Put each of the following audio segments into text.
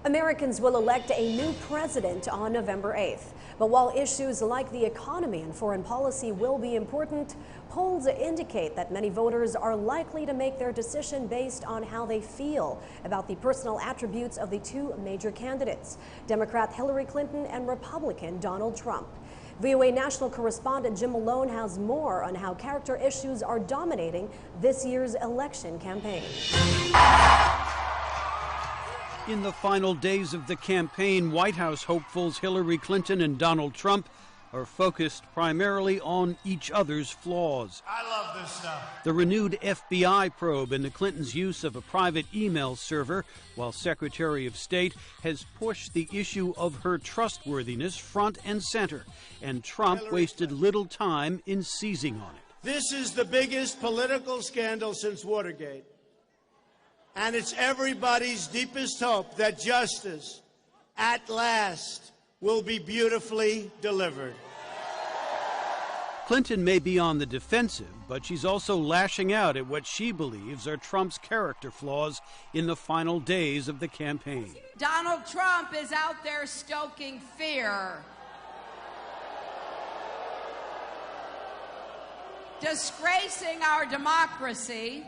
Americans will elect a new president on November 8th. But while issues like the economy and foreign policy will be important, polls indicate that many voters are likely to make their decision based on how they feel about the personal attributes of the two major candidates, Democrat Hillary Clinton and Republican Donald Trump. VOA national correspondent Jim Malone has more on how character issues are dominating this year's election campaign. In the final days of the campaign, White House hopefuls Hillary Clinton and Donald Trump are focused primarily on each other's flaws. I love this stuff. The renewed FBI probe into Clinton's use of a private email server while Secretary of State has pushed the issue of her trustworthiness front and center, and Trump wasted little time in seizing on it. This is the biggest political scandal since Watergate. And it's everybody's deepest hope that justice, at last, will be beautifully delivered. Clinton may be on the defensive, but she's also lashing out at what she believes are Trump's character flaws in the final days of the campaign. Donald Trump is out there stoking fear, disgracing our democracy,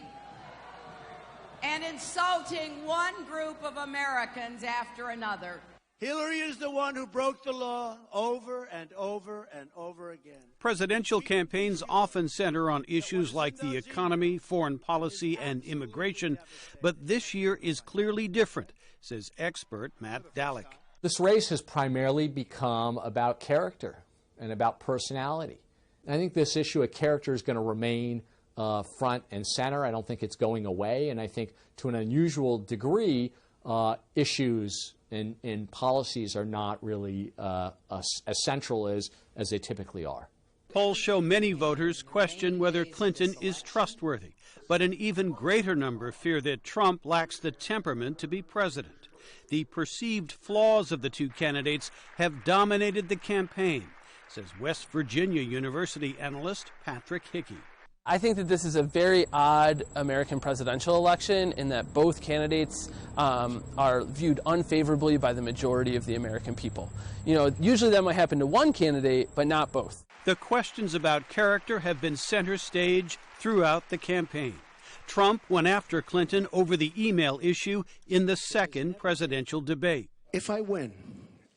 and insulting one group of Americans after another. Hillary is the one who broke the law over and over and over again. Presidential campaigns often center on issues like the economy, foreign policy, and immigration, but this year is clearly different, says expert Matt Dallek. This race has primarily become about character and about personality. And I think this issue of character is going to remain front and center. I don't think it's going away, and I think to an unusual degree, issues and policies are not really as central as they typically are. Polls show many voters question whether Clinton is trustworthy, but an even greater number fear that Trump lacks the temperament to be president. The perceived flaws of the two candidates have dominated the campaign, says West Virginia University analyst Patrick Hickey. I think that this is a very odd American presidential election in that both candidates are viewed unfavorably by the majority of the American people. You know, usually that might happen to one candidate, but not both. The questions about character have been center stage throughout the campaign. Trump went after Clinton over the email issue in the second presidential debate. If I win,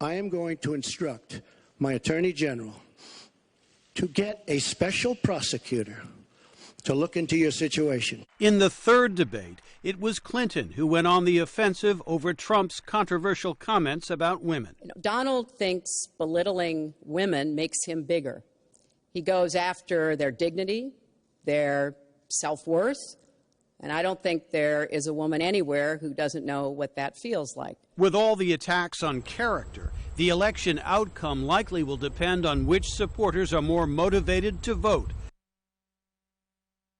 I am going to instruct my Attorney General to get a special prosecutor to look into your situation. In the third debate, it was Clinton who went on the offensive over Trump's controversial comments about women. Donald thinks belittling women makes him bigger. He goes after their dignity, their self-worth, and I don't think there is a woman anywhere who doesn't know what that feels like. With all the attacks on character, the election outcome likely will depend on which supporters are more motivated to vote